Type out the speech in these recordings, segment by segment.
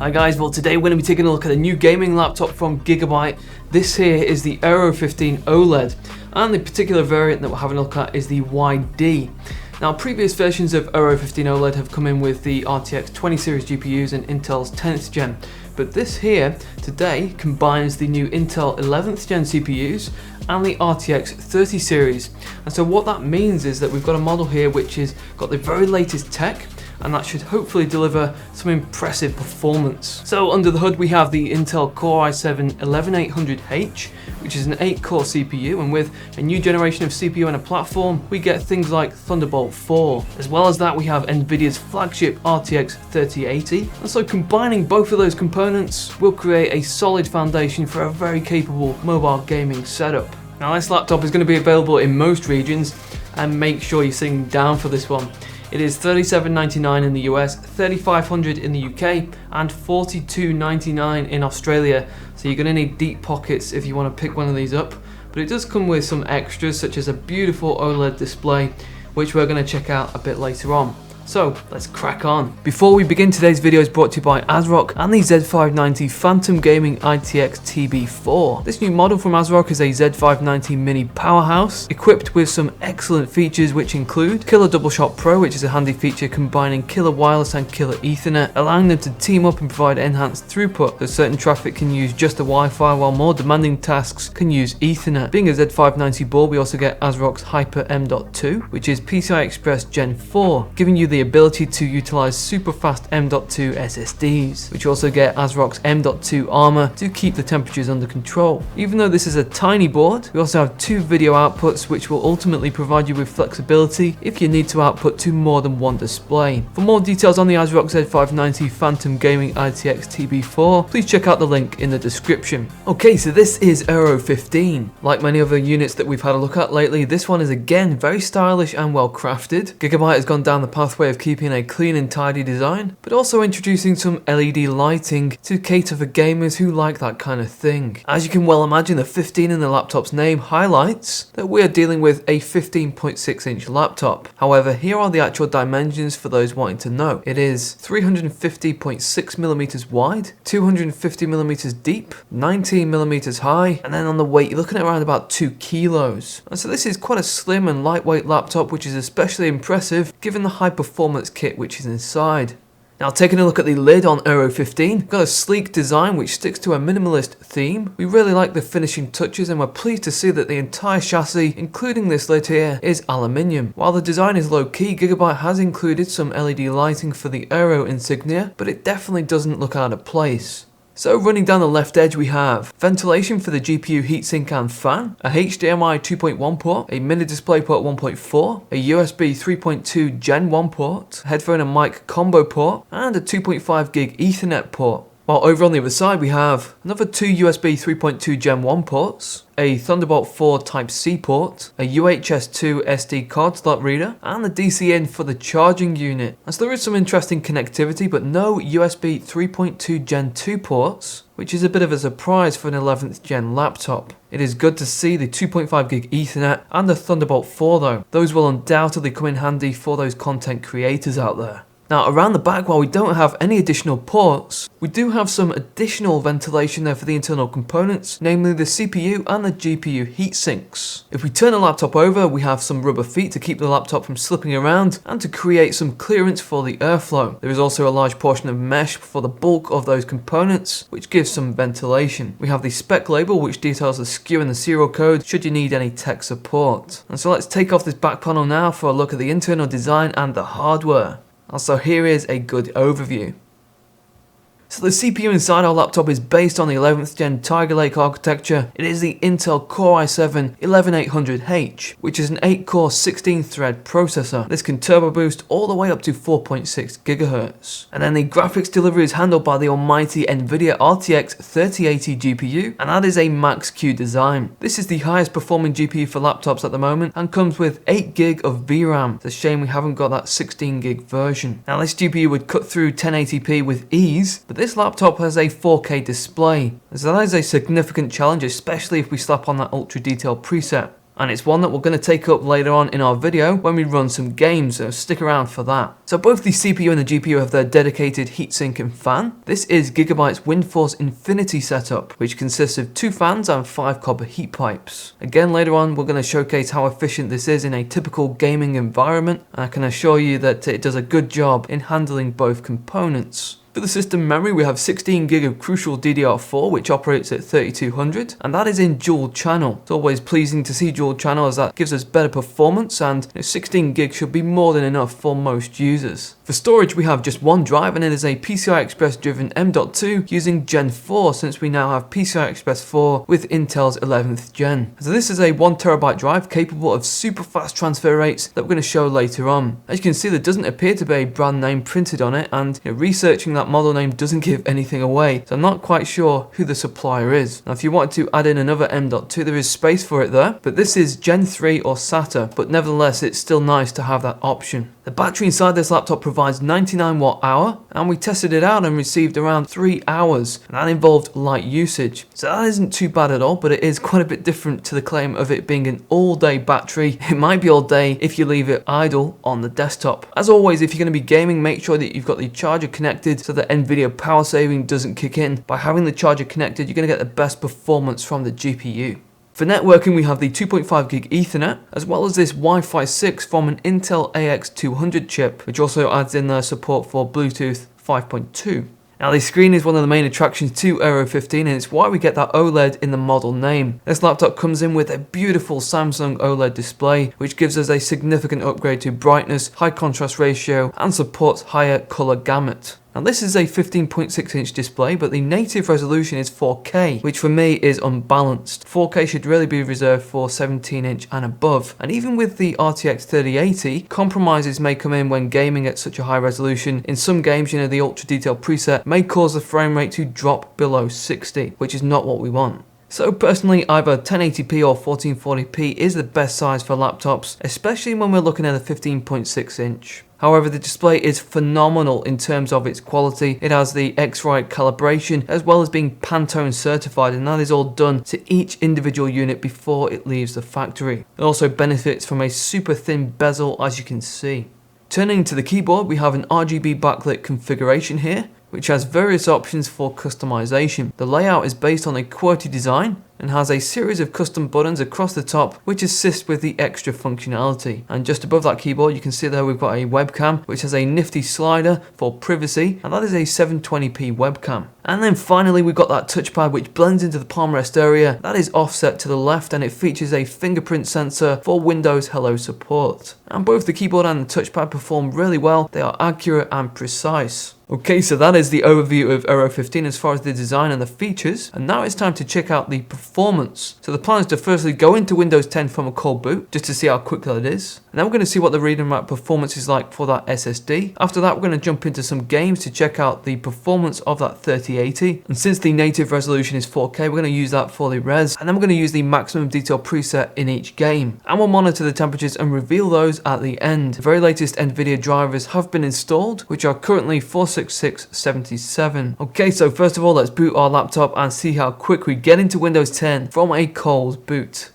Hi guys, well today we're going to be taking a look at a new gaming laptop from Gigabyte. This here is the Aero 15 OLED, and the particular variant that we're having a look at is the YD. Now, previous versions of Aero 15 OLED have come in with the RTX 20 series GPUs and Intel's 10th gen, but this here today combines the new Intel 11th gen CPUs and the RTX 30 series. And so what that means is that we've got a model here which has got the very latest tech, and that should hopefully deliver some impressive performance. So under the hood we have the Intel Core i7-11800H, which is an 8-core CPU, and with a new generation of CPU and a platform, we get things like Thunderbolt 4. As well as that, we have Nvidia's flagship RTX 3080, and so combining both of those components will create a solid foundation for a very capable mobile gaming setup. Now, this laptop is going to be available in most regions, and make sure you're sitting down for this one. It is $37.99 in the US, $3,500 in the UK, and $42.99 in Australia. So you're going to need deep pockets if you want to pick one of these up. But it does come with some extras, such as a beautiful OLED display, which we're going to check out a bit later on. So let's crack on. Before we begin, today's video is brought to you by ASRock and the Z590 Phantom Gaming ITX TB4. This new model from ASRock is a Z590 mini powerhouse equipped with some excellent features, which include Killer Double Shot Pro, which is a handy feature combining killer wireless and killer Ethernet, allowing them to team up and provide enhanced throughput, so certain traffic can use just the Wi-Fi while more demanding tasks can use Ethernet. Being a Z590 board, we also get ASRock's Hyper M.2, which is PCI Express Gen 4, giving you the ability to utilize super fast M.2 SSDs, which also get ASRock's M.2 Armor to keep the temperatures under control. Even though this is a tiny board, we also have two video outputs, which will ultimately provide you with flexibility if you need to output to more than one display. For more details on the ASRock Z590 Phantom Gaming ITX TB4, please check out the link in the description. Okay, so this is Aero 15. Like many other units that we've had a look at lately, this one is again very stylish and well crafted. Gigabyte has gone down the pathway of keeping a clean and tidy design, but also introducing some LED lighting to cater for gamers who like that kind of thing. As you can well imagine, the 15 in the laptop's name highlights that we are dealing with a 15.6 inch laptop. However, here are the actual dimensions for those wanting to know. It is 350.6 millimeters wide, 250 millimeters deep, 19 millimeters high, and then on the weight you're looking at around about 2 kilos. And so this is quite a slim and lightweight laptop, which is especially impressive given the high performance kit which is inside. Now, taking a look at the lid on Aero 15, we've got a sleek design which sticks to a minimalist theme. We really like the finishing touches, and we're pleased to see that the entire chassis, including this lid here, is aluminium. While the design is low key, Gigabyte has included some LED lighting for the Aero insignia, but it definitely doesn't look out of place. So running down the left edge, we have ventilation for the GPU heatsink and fan, a HDMI 2.1 port, a mini DisplayPort 1.4, a USB 3.2 Gen 1 port, headphone and mic combo port, and a 2.5 gig Ethernet port. While over on the other side we have another two USB 3.2 Gen 1 ports, a Thunderbolt 4 Type-C port, a UHS 2 SD card slot reader, and the DC in for the charging unit. And so there is some interesting connectivity, but no USB 3.2 Gen 2 ports, which is a bit of a surprise for an 11th gen laptop. It is good to see the 2.5 gig Ethernet and the Thunderbolt 4 though. Those will undoubtedly come in handy for those content creators out there. Now, around the back, while we don't have any additional ports, we do have some additional ventilation there for the internal components, namely the CPU and the GPU heatsinks. If we turn the laptop over, we have some rubber feet to keep the laptop from slipping around and to create some clearance for the airflow. There is also a large portion of mesh for the bulk of those components, which gives some ventilation. We have the spec label, which details the SKU and the serial code should you need any tech support. And so let's take off this back panel now for a look at the internal design and the hardware. Also, here is a good overview. So the CPU inside our laptop is based on the 11th gen Tiger Lake architecture. It is the Intel Core i7-11800H, which is an 8-core 16-thread processor. This can turbo boost all the way up to 4.6 GHz. And then the graphics delivery is handled by the almighty Nvidia RTX 3080 GPU, and that is a Max-Q design. This is the highest performing GPU for laptops at the moment and comes with 8 GB of VRAM. It's a shame we haven't got that 16 GB version. Now, this GPU would cut through 1080p with ease, but this laptop has a 4K display, so that is a significant challenge, especially if we slap on that ultra detailed preset. and it's one that we're going to take up later on in our video when we run some games, so stick around for that. So both the CPU and the GPU have their dedicated heatsink and fan. This is Gigabyte's Windforce Infinity setup, which consists of 2 fans and 5 copper heat pipes. Again, later on we're going to showcase how efficient this is in a typical gaming environment, and I can assure you that it does a good job in handling both components. For the system memory, we have 16GB of Crucial DDR4, which operates at 3200, and that is in dual channel. It's always pleasing to see dual channel, as that gives us better performance, and 16GB should be more than enough for most users. For storage, we have just one drive, and it is a PCI Express driven M.2 using Gen 4, since we now have PCI Express 4 with Intel's 11th gen. So this is a 1TB drive capable of super fast transfer rates that we're going to show later on. As you can see, there doesn't appear to be a brand name printed on it, and researching that model name doesn't give anything away, so I'm not quite sure who the supplier is. Now if you wanted to add in another M.2, there is space for it there, but this is Gen 3 or SATA, but nevertheless it's still nice to have that option. The battery inside this laptop provides 99 watt-hour, and we tested it out and received around 3 hours, and that involved light usage. So that isn't too bad at all, but it is quite a bit different to the claim of it being an all-day battery. It might be all day if you leave it idle on the desktop. As always, if you're going to be gaming, make sure that you've got the charger connected so that NVIDIA power saving doesn't kick in. By having the charger connected, you're going to get the best performance from the GPU. For networking, we have the 2.5GB Ethernet, as well as this Wi-Fi 6 from an Intel AX200 chip, which also adds in their support for Bluetooth 5.2. Now the screen is one of the main attractions to Aero 15, and it's why we get that OLED in the model name. This laptop comes in with a beautiful Samsung OLED display, which gives us a significant upgrade to brightness, high contrast ratio, and supports higher color gamut. Now this is a 15.6 inch display, but the native resolution is 4K, which for me is unbalanced. 4K should really be reserved for 17 inch and above. And even with the RTX 3080, compromises may come in when gaming at such a high resolution. In some games, the ultra detailed preset may cause the frame rate to drop below 60, which is not what we want. So personally, either 1080p or 1440p is the best size for laptops, especially when we're looking at a 15.6 inch. However, the display is phenomenal in terms of its quality. It has the X-Rite calibration, as well as being Pantone certified, and that is all done to each individual unit before it leaves the factory. It also benefits from a super thin bezel, as you can see. Turning to the keyboard, we have an RGB backlit configuration here, which has various options for customization. The layout is based on a QWERTY design and has a series of custom buttons across the top which assist with the extra functionality. And just above that keyboard, you can see there we've got a webcam which has a nifty slider for privacy, and that is a 720p webcam. And then finally we've got that touchpad which blends into the palm rest area. That is offset to the left, and it features a fingerprint sensor for Windows Hello support. And both the keyboard and the touchpad perform really well. They are accurate and precise. Okay, so that is the overview of Aero 15 as far as the design and the features, and now it's time to check out the performance. So the plan is to firstly go into Windows 10 from a cold boot, just to see how quick that is, and then we're going to see what the read and write performance is like for that SSD. After that, we're going to jump into some games to check out the performance of that 3080, and since the native resolution is 4K, we're going to use that for the res, and then we're going to use the maximum detail preset in each game, and we'll monitor the temperatures and reveal those at the end. The very latest NVIDIA drivers have been installed, which are currently 46677. Okay, so first of all, let's boot our laptop and see how quick we get into Windows 10 from a cold boot.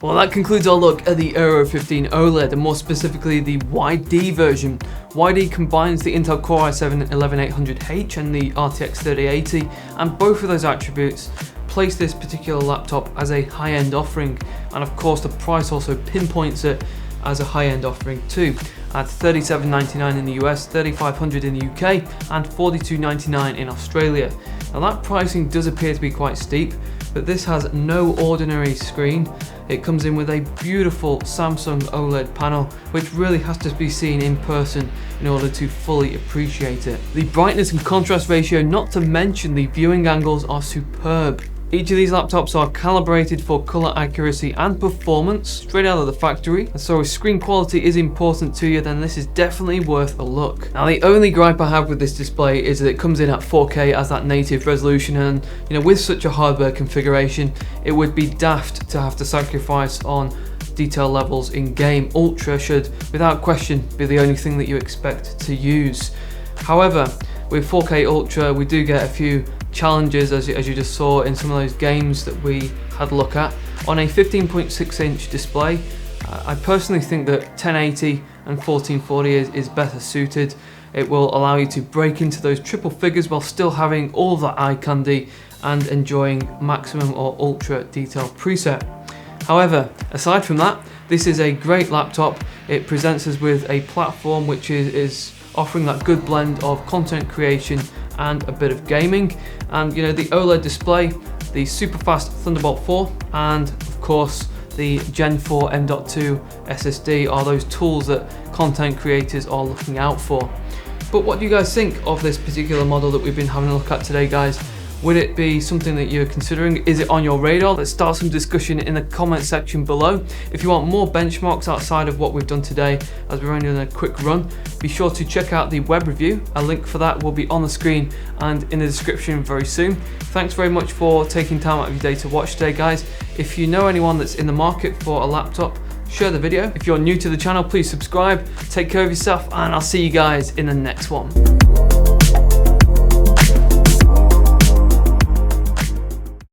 Well, that concludes our look at the Aero 15 OLED, and more specifically the YD version. YD combines the Intel Core i7-11800H and the RTX 3080, and both of those attributes place this particular laptop as a high-end offering, and of course the price also pinpoints it as a high-end offering too, at $37.99 in the US, $3500 in the UK, and $42.99 in Australia. Now that pricing does appear to be quite steep, but this has no ordinary screen. It comes in with a beautiful Samsung OLED panel, which really has to be seen in person in order to fully appreciate it. The brightness and contrast ratio, not to mention the viewing angles, are superb. Each of these laptops are calibrated for color accuracy and performance straight out of the factory, and so if screen quality is important to you, then this is definitely worth a look. Now the only gripe I have with this display is that it comes in at 4K as that native resolution, and with such a hardware configuration, it would be daft to have to sacrifice on detail levels in game. Ultra should without question be the only thing that you expect to use. However, with 4K Ultra we do get a few challenges, as you just saw in some of those games that we had a look at. On a 15.6 inch display, I personally think that 1080 and 1440 is better suited. It will allow you to break into those triple figures while still having all of that eye candy and enjoying maximum or ultra detail preset. However, aside from that, this is a great laptop. It presents us with a platform which is offering that good blend of content creation and a bit of gaming, and the OLED display, the super fast Thunderbolt 4, and of course the Gen 4 M.2 SSD are those tools that content creators are looking out for. But what do you guys think of this particular model that we've been having a look at today, guys? Would it be something that you're considering? Is it on your radar? Let's start some discussion in the comment section below. If you want more benchmarks outside of what we've done today, as we're only on a quick run, be sure to check out the web review. A link for that will be on the screen and in the description very soon. Thanks very much for taking time out of your day to watch today, guys. If you know anyone that's in the market for a laptop, share the video. If you're new to the channel, please subscribe. Take care of yourself, and I'll see you guys in the next one.